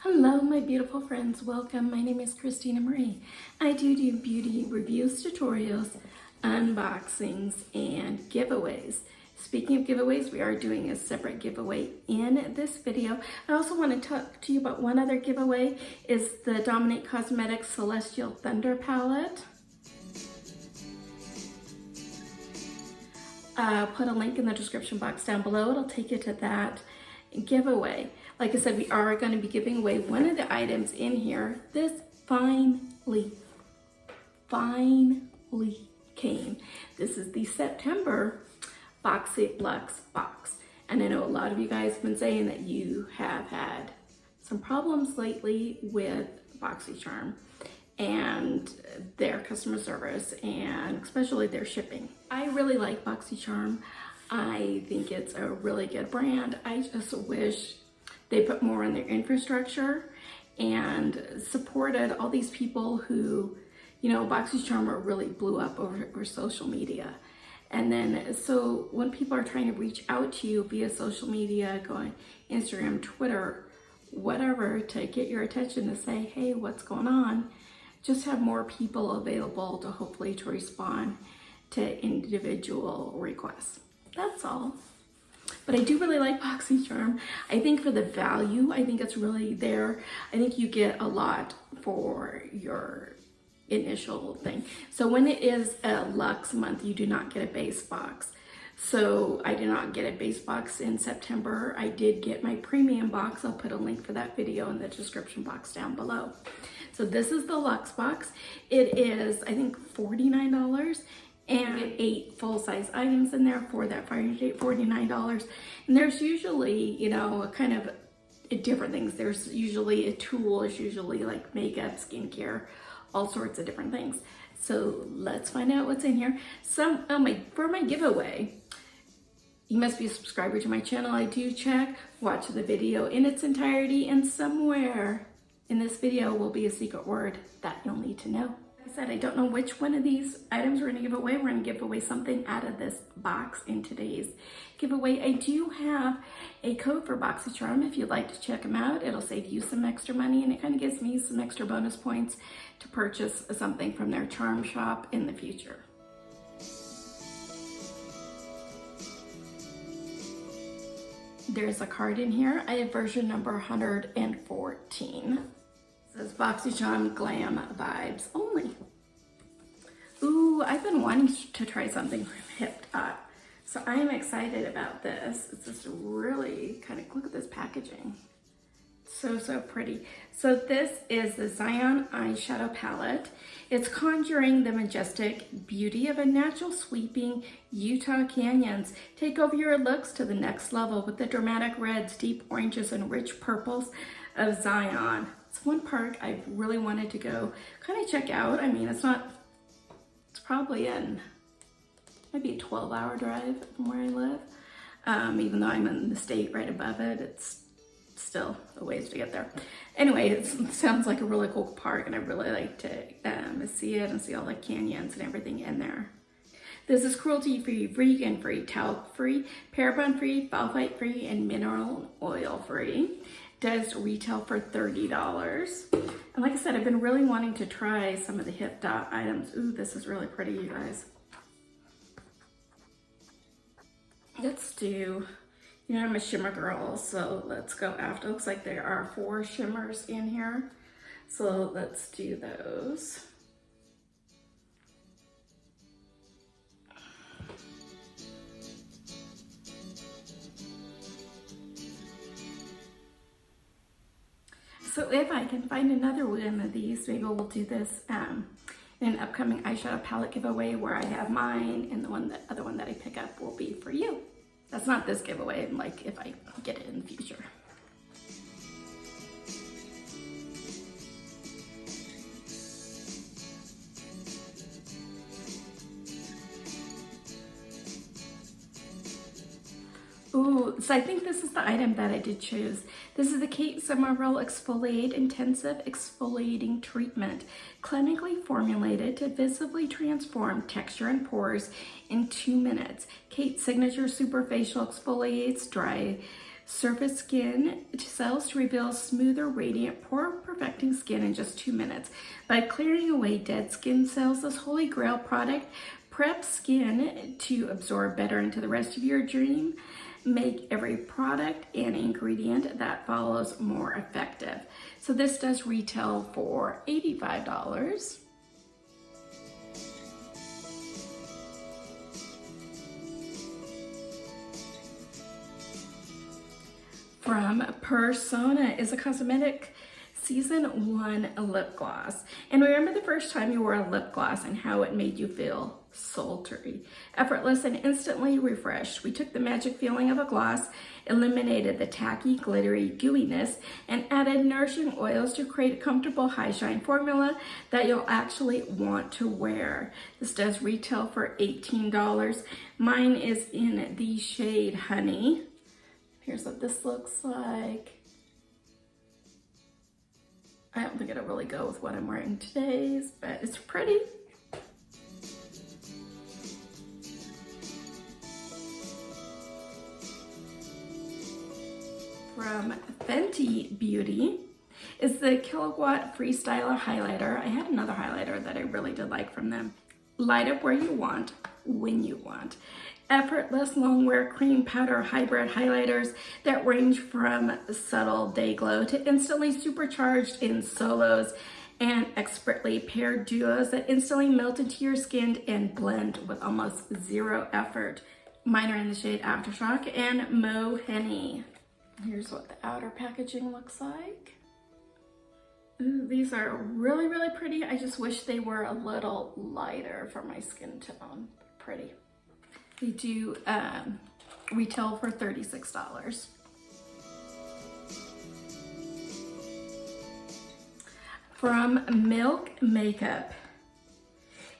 Hello my beautiful friends, welcome. My name is Christina Marie. I do beauty reviews, tutorials, unboxings, and giveaways. Speaking of giveaways, we are doing a separate giveaway in this video. I also want to talk to you about one other giveaway, is the Dominate Cosmetics Celestial Thunder palette. I'll put a link in the description box down below. It'll take you to that giveaway. Like I said, we are going to be giving away one of the items in here. This finally came. This is the September Boxy Luxe box. And I know a lot of you guys have been saying that you have had some problems lately with Boxycharm and their customer service, and especially their shipping. I really like Boxycharm. I think it's a really good brand. I just wish they put more in their infrastructure and supported all these people who, you know, Boxycharm really blew up over social media. And then, so when people are trying to reach out to you via social media, going Instagram, Twitter, whatever, to get your attention to say, hey, what's going on? Just have more people available to hopefully to respond to individual requests. That's all. But I do really like Boxycharm. I think for the value, I think it's really there. I think you get a lot for your initial thing. So when it is a Luxe month, you do not get a base box. So I did not get a base box in September. I did get my premium box. I'll put a link for that video in the description box down below. So this is the Luxe box. It is, I think, $49. And you get 8 full-size items in there for that $49. And there's usually, you know, kind of different things. There's usually a tool, there's usually like makeup, skincare, all sorts of different things. So let's find out what's in here. So for my giveaway, you must be a subscriber to my channel. I do check, watch the video in its entirety, and somewhere in this video will be a secret word that you'll need to know. Said, I don't know which one of these items we're going to give away. We're going to give away something out of this box in today's giveaway. I do have a code for Boxycharm if you'd like to check them out. It'll save you some extra money, and it kind of gives me some extra bonus points to purchase something from their charm shop in the future. There's a card in here. I have version number 114. It says Boxycharm Glam Vibes Only. Ooh, I've been wanting to try something from Hip Hop, so I am excited about this. It's just really kind of, look at this packaging. So pretty. So this is the Zion eyeshadow palette. It's conjuring the majestic beauty of a natural sweeping Utah canyons. Take over your looks to the next level with the dramatic reds, deep oranges, and rich purples of Zion. It's one park I really wanted to go kind of check out. I mean, it's probably maybe a 12-hour drive from where I live. Even though I'm in the state right above it, it's still a ways to get there. Anyway, it sounds like a really cool park, and I really like to see it and see all the canyons and everything in there. This is cruelty-free, vegan-free, talc-free, paraben-free, phthalate-free, and mineral oil-free. Does retail for $30. And like I said, I've been really wanting to try some of the Hip Dot items. Ooh, this is really pretty, you guys. Let's do, you know, I'm a shimmer girl, so let's go after. Looks like there are 4 shimmers in here. So let's do those. So if I can find another one of these, maybe we'll do this in an upcoming eyeshadow palette giveaway where I have mine, and the other one that I pick up will be for you. That's not this giveaway, like if I get it in the future. Ooh, so I think this is the item that I did choose. This is the Kate Somerville Exfoliate Intensive Exfoliating Treatment, clinically formulated to visibly transform texture and pores in 2 minutes. Kate's signature superfacial exfoliates dry Surface Skin cells to reveal smoother, radiant, pore-perfecting skin in just 2 minutes. By clearing away dead skin cells, this holy grail product preps skin to absorb better into the rest of your dream. Make every product and ingredient that follows more effective. So this does retail for $85. From Persona is a cosmetic season 1 lip gloss. And remember the first time you wore a lip gloss and how it made you feel? Sultry, effortless, and instantly refreshed. We took the magic feeling of a gloss, eliminated the tacky, glittery gooiness, and added nourishing oils to create a comfortable high shine formula that you'll actually want to wear. This does retail for $18. Mine is in the shade Honey. Here's what this looks like. I don't think it'll really go with what I'm wearing today, but it's pretty. From Fenty Beauty is the Killawatt Freestyle highlighter. I had another highlighter that I really did like from them. Light up where you want, when you want. Effortless long wear cream powder hybrid highlighters that range from subtle day glow to instantly supercharged in solos and expertly paired duos that instantly melt into your skin and blend with almost zero effort. Mine are in the shade Aftershock and Mo Henny. Here's what the outer packaging looks like. Ooh, these are really, really pretty. I just wish they were a little lighter for my skin tone. Pretty. They do retail for $36. From Milk Makeup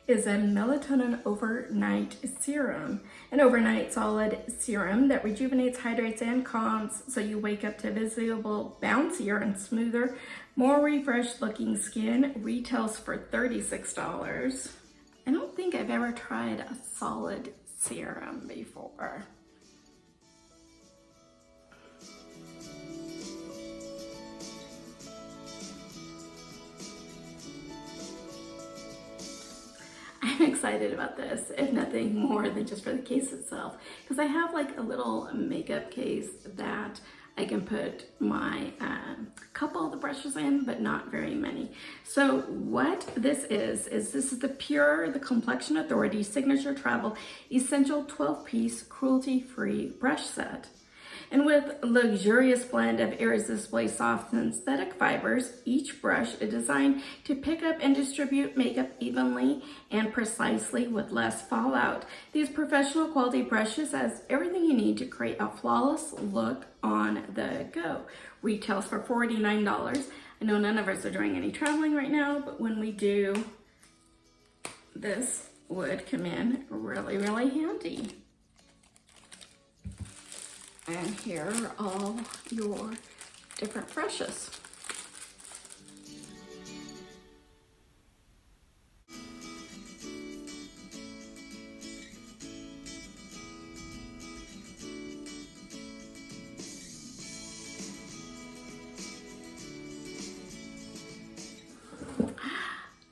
is a melatonin overnight serum, an overnight solid serum that rejuvenates, hydrates, and calms so you wake up to visible, bouncier, and smoother, more refreshed looking skin. Retails for $36. I don't think I've ever tried a solid serum before. I'm excited about this, if nothing more than just for the case itself, because I have like a little makeup case that I can put my couple of the brushes in, but not very many. So what this is this is the Pure, the Complexion Authority Signature Travel Essential 12-piece cruelty-free brush set. And with a luxurious blend of irresistibly soft synthetic fibers, each brush is designed to pick up and distribute makeup evenly and precisely with less fallout. These professional quality brushes has everything you need to create a flawless look on the go. Retails for $49. I know none of us are doing any traveling right now, but when we do, this would come in really, really handy. And here are all your different brushes.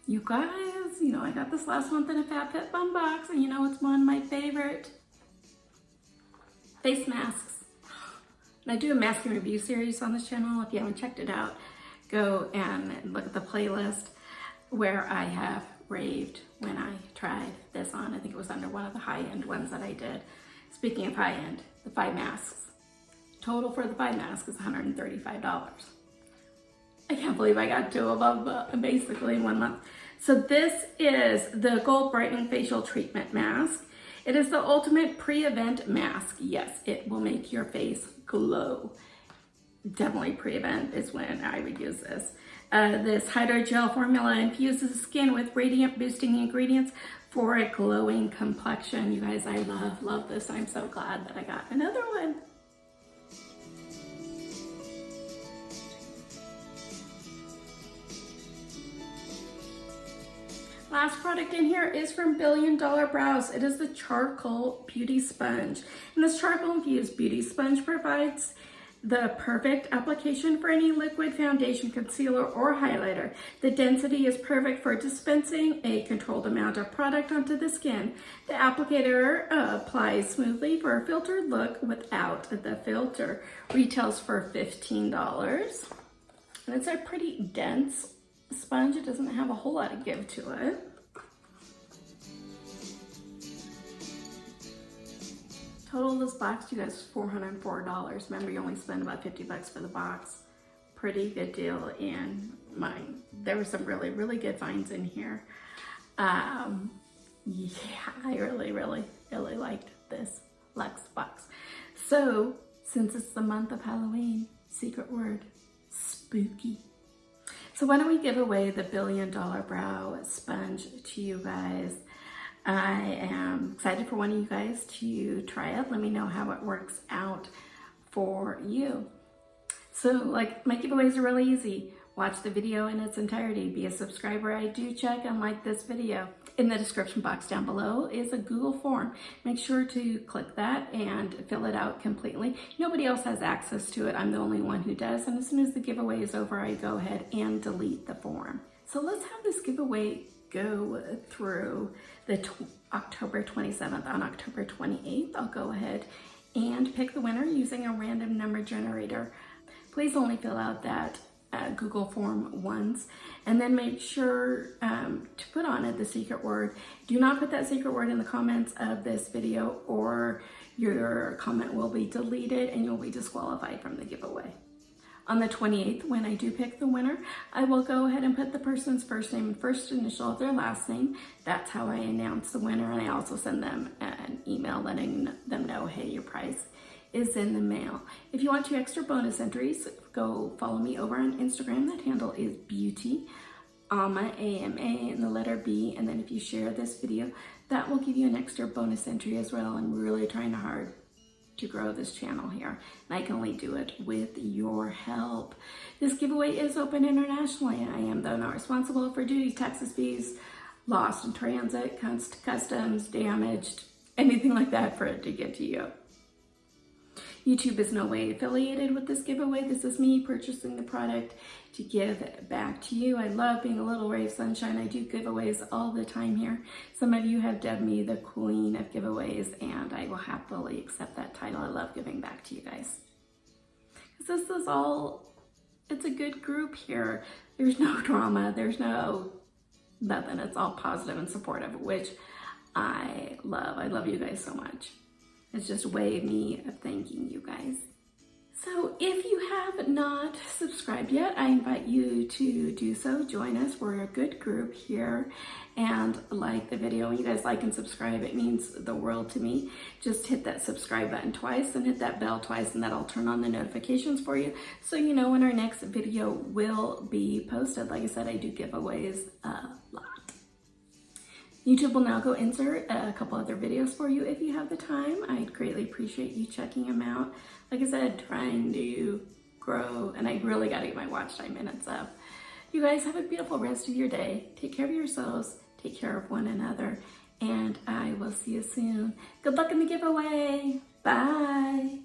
You guys, you know I got this last month in a FabFitFun box, and you know it's one of my favorite face masks. And I do a masking review series on this channel. If you haven't checked it out, go and look at the playlist where I have raved when I tried this on. I think it was under one of the high-end ones that I did. Speaking of high-end, the 5 masks. Total for the 5 masks is $135. I can't believe I got 2 of them basically in 1 month. So this is the Gold Brightening Facial Treatment Mask. It is the ultimate pre-event mask. Yes, it will make your face glow. Definitely pre-event is when I would use this. This hydrogel formula infuses skin with radiant boosting ingredients for a glowing complexion. You guys, I love this. I'm so glad that I got another one. Last product in here is from Billion Dollar Brows. It is the Charcoal Beauty Sponge. And this charcoal infused beauty sponge provides The perfect application for any liquid foundation, concealer, or highlighter. The density is perfect for dispensing a controlled amount of product onto the skin. The applicator applies smoothly for a filtered look without the filter. Retails for $15. And it's a pretty dense sponge. It doesn't have a whole lot of give to it. Total of this box, you guys, is $404. Remember, you only spend about 50 bucks for the box. Pretty good deal in mine. There were some really, really good finds in here. Yeah, I really, really, really liked this Luxe box. So, since it's the month of Halloween, secret word, spooky. So why don't we give away the $1 Billion Brow Sponge to you guys? I am excited for one of you guys to try it. Let me know how it works out for you. So, like, my giveaways are really easy. Watch the video in its entirety. Be a subscriber. I do check and like this video. In the description box down below is a Google form. Make sure to click that and fill it out completely. Nobody else has access to it. I'm the only one who does. And as soon as the giveaway is over, I go ahead and delete the form. So let's have this giveaway go through the October 27th. On October 28th, I'll go ahead and pick the winner using a random number generator. Please only fill out that Google form once, and then make sure to put on it the secret word. Do not put that secret word in the comments of this video, or your comment will be deleted and you'll be disqualified from the giveaway. On the 28th, when I do pick the winner, I will go ahead and put the person's first name and first initial of their last name. That's how I announce the winner, and I also send them an email letting them know, hey, your prize is in the mail. If you want 2 extra bonus entries, go follow me over on Instagram. That handle is beauty, AMA, and the letter B. And then if you share this video, that will give you an extra bonus entry as well. I'm really trying hard to grow this channel here, and I can only do it with your help. This giveaway is open internationally. I am, though, not responsible for duties, taxes, fees, lost in transit, customs, damaged, anything like that for it to get to you. YouTube is no way affiliated with this giveaway. This is me purchasing the product to give back to you. I love being a little ray of sunshine. I do giveaways all the time here. Some of you have dubbed me the queen of giveaways, and I will happily accept that title. I love giving back to you guys. Because this is all, it's a good group here. There's no drama. There's no nothing. It's all positive and supportive, which I love. I love you guys so much. It's just a way of me of thanking you guys. So if you have not subscribed yet, I invite you to do so. Join us. We're a good group here, and like the video. When you guys like and subscribe, it means the world to me. Just hit that subscribe button twice and hit that bell twice, and that'll turn on the notifications for you so you know when our next video will be posted. Like I said, I do giveaways a lot. YouTube will now go insert a couple other videos for you if you have the time. I'd greatly appreciate you checking them out. Like I said, trying to grow, and I really got to get my watch time minutes up. You guys have a beautiful rest of your day. Take care of yourselves, take care of one another, and I will see you soon. Good luck in the giveaway. Bye.